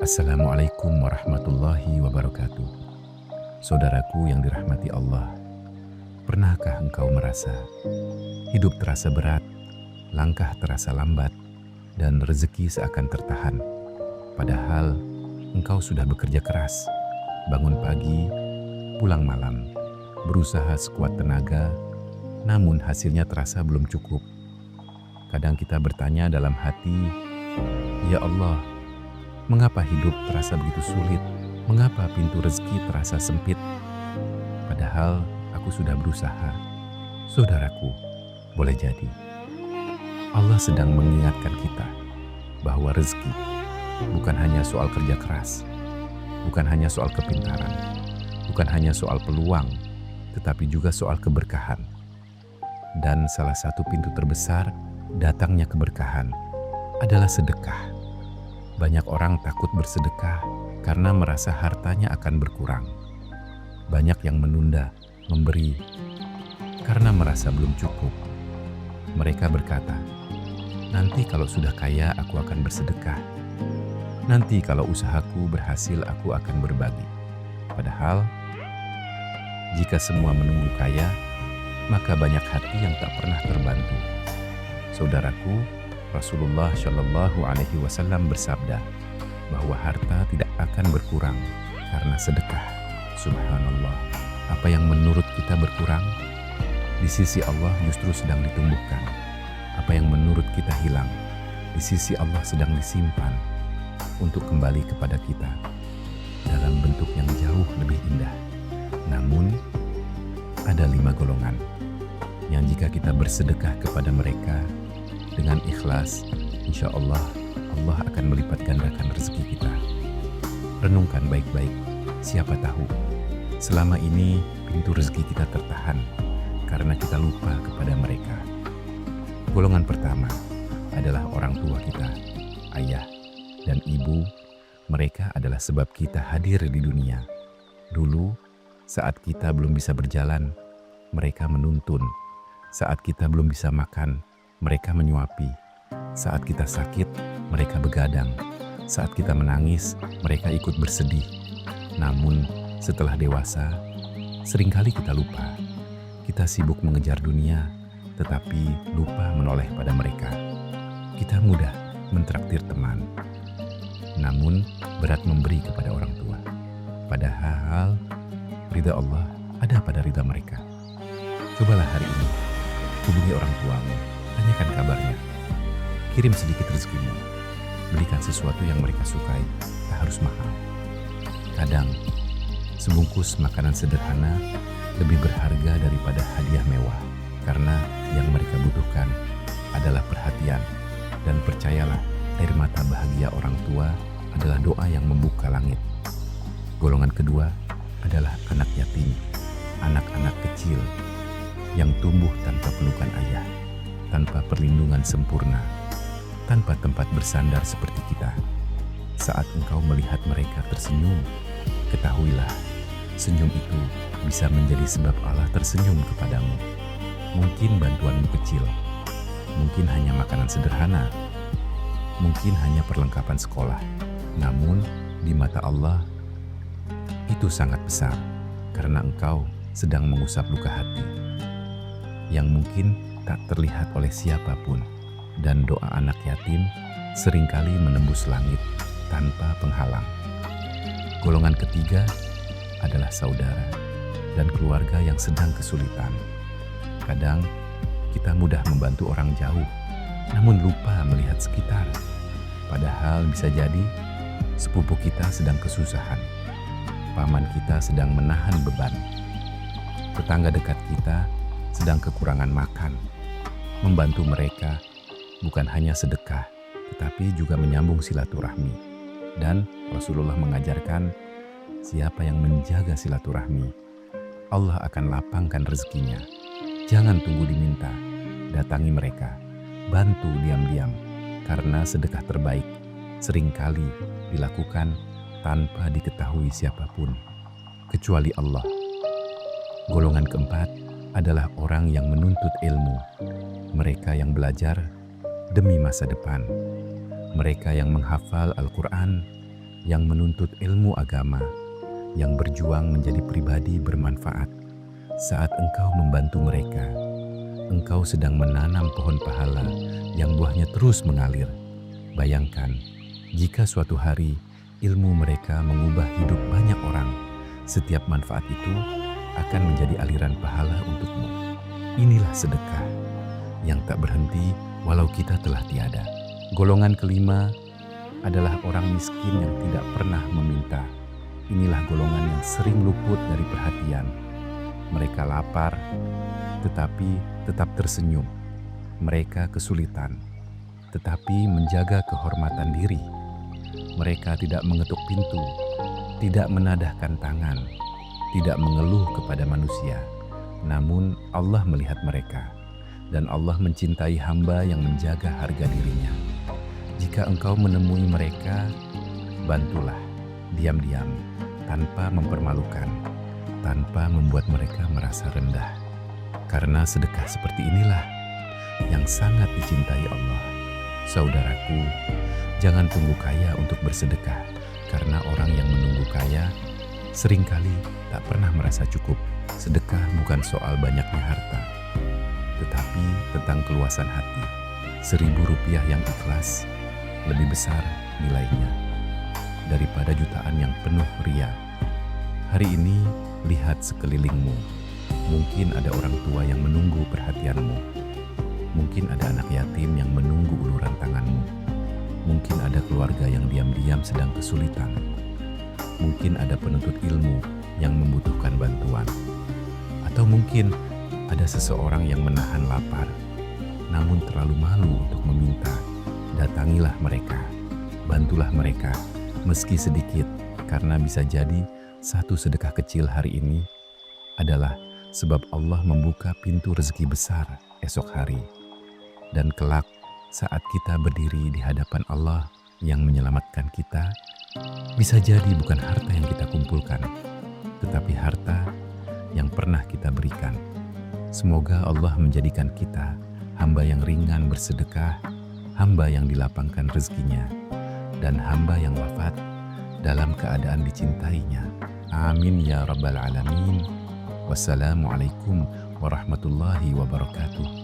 Assalamualaikum warahmatullahi wabarakatuh. Saudaraku yang dirahmati Allah, pernahkah engkau merasa hidup terasa berat, langkah terasa lambat, dan rezeki seakan tertahan? Padahal engkau sudah bekerja keras, bangun pagi, pulang malam, berusaha sekuat tenaga, namun hasilnya terasa belum cukup. Kadang kita bertanya dalam hati, "Ya Allah, mengapa hidup terasa begitu sulit? Mengapa pintu rezeki terasa sempit? Padahal aku sudah berusaha." Saudaraku, boleh jadi Allah sedang mengingatkan kita bahwa rezeki bukan hanya soal kerja keras, bukan hanya soal kepintaran, bukan hanya soal peluang, tetapi juga soal keberkahan. Dan salah satu pintu terbesar datangnya keberkahan adalah sedekah. Banyak orang takut bersedekah karena merasa hartanya akan berkurang. Banyak yang menunda memberi karena merasa belum cukup. Mereka berkata, "Nanti kalau sudah kaya aku akan bersedekah. Nanti kalau usahaku berhasil aku akan berbagi." Padahal, jika semua menunggu kaya, maka banyak hati yang tak pernah terbantu. Saudaraku, Rasulullah Shallallahu Alaihi Wasallam bersabda bahwa harta tidak akan berkurang karena sedekah. Subhanallah, apa yang menurut kita berkurang, di sisi Allah justru sedang ditumbuhkan. Apa yang menurut kita hilang, di sisi Allah sedang disimpan untuk kembali kepada kita dalam bentuk yang jauh lebih indah. Namun, ada 5 golongan yang jika kita bersedekah kepada mereka dengan ikhlas, insya Allah, Allah akan melipat gandakan rezeki kita. Renungkan baik-baik, siapa tahu selama ini pintu rezeki kita tertahan karena kita lupa kepada mereka. Golongan pertama adalah orang tua kita, ayah dan ibu. Mereka adalah sebab kita hadir di dunia. Dulu, saat kita belum bisa berjalan, mereka menuntun. Saat kita belum bisa makan, mereka menyuapi. Saat kita sakit, mereka begadang. Saat kita menangis, mereka ikut bersedih. Namun, setelah dewasa, seringkali kita lupa. Kita sibuk mengejar dunia, tetapi lupa menoleh pada mereka. Kita mudah mentraktir teman, namun berat memberi kepada orang tua. Padahal, ridha Allah ada pada ridha mereka. Cobalah hari ini, hubungi orang tuamu. Tanyakan kabarnya, kirim sedikit rezekimu, berikan sesuatu yang mereka sukai, tak harus mahal. Kadang, sebungkus makanan sederhana lebih berharga daripada hadiah mewah, karena yang mereka butuhkan adalah perhatian. Dan percayalah, air mata bahagia orang tua adalah doa yang membuka langit. Golongan kedua adalah anak yatim, anak-anak kecil yang tumbuh tanpa pelukan ayah, tanpa perlindungan sempurna, tanpa tempat bersandar seperti kita. Saat engkau melihat mereka tersenyum, ketahuilah, senyum itu bisa menjadi sebab Allah tersenyum kepadamu. Mungkin bantuanmu kecil, mungkin hanya makanan sederhana, mungkin hanya perlengkapan sekolah. Namun, di mata Allah, itu sangat besar, karena engkau sedang mengusap luka hati yang mungkin tak terlihat oleh siapapun, dan doa anak yatim seringkali menembus langit tanpa penghalang. Golongan ketiga adalah saudara dan keluarga yang sedang kesulitan. Kadang kita mudah membantu orang jauh, namun lupa melihat sekitar. Padahal bisa jadi sepupu kita sedang kesusahan, paman kita sedang menahan beban, tetangga dekat kita sedang kekurangan makan. Membantu mereka bukan hanya sedekah, tetapi juga menyambung silaturahmi. Dan Rasulullah mengajarkan, siapa yang menjaga silaturahmi, Allah akan lapangkan rezekinya. Jangan tunggu diminta, datangi mereka, bantu diam-diam, karena sedekah terbaik seringkali dilakukan tanpa diketahui siapapun, kecuali Allah. Golongan keempat adalah orang yang menuntut ilmu. Mereka yang belajar demi masa depan. Mereka yang menghafal Al-Quran yang menuntut ilmu agama, yang berjuang menjadi pribadi bermanfaat. Saat engkau membantu mereka, engkau sedang menanam pohon pahala yang buahnya terus mengalir. Bayangkan, jika suatu hari ilmu mereka mengubah hidup banyak orang, setiap manfaat itu akan menjadi aliran pahala untukmu. Inilah sedekah yang tak berhenti walau kita telah tiada. Golongan kelima adalah orang miskin yang tidak pernah meminta. Inilah golongan yang sering luput dari perhatian. Mereka lapar, tetapi tetap tersenyum. Mereka kesulitan, tetapi menjaga kehormatan diri. Mereka tidak mengetuk pintu, tidak menadahkan tangan, tidak mengeluh kepada manusia. Namun Allah melihat mereka, dan Allah mencintai hamba yang menjaga harga dirinya. Jika engkau menemui mereka, bantulah diam-diam, tanpa mempermalukan, tanpa membuat mereka merasa rendah. Karena sedekah seperti inilah yang sangat dicintai Allah. Saudaraku, jangan tunggu kaya untuk bersedekah, karena orang yang menunggu kaya seringkali tak pernah merasa cukup. Sedekah bukan soal banyaknya harta, tetapi tentang keluasan hati. 1.000 rupiah yang ikhlas lebih besar nilainya daripada jutaan yang penuh ria. Hari ini lihat sekelilingmu. Mungkin ada orang tua yang menunggu perhatianmu. Mungkin ada anak yatim yang menunggu uluran tanganmu. Mungkin ada keluarga yang diam-diam sedang kesulitan. Mungkin ada penuntut ilmu yang membutuhkan bantuan. Atau mungkin ada seseorang yang menahan lapar, namun terlalu malu untuk meminta. Datangilah mereka, bantulah mereka, meski sedikit, karena bisa jadi satu sedekah kecil hari ini adalah sebab Allah membuka pintu rezeki besar esok hari. Dan kelak saat kita berdiri di hadapan Allah yang menyelamatkan kita, bisa jadi bukan harta yang kita kumpulkan, tetapi harta yang pernah kita berikan. Semoga Allah menjadikan kita hamba yang ringan bersedekah, hamba yang dilapangkan rezekinya, dan hamba yang wafat dalam keadaan dicintainya. Amin ya rabbal alamin. Wassalamualaikum warahmatullahi wabarakatuh.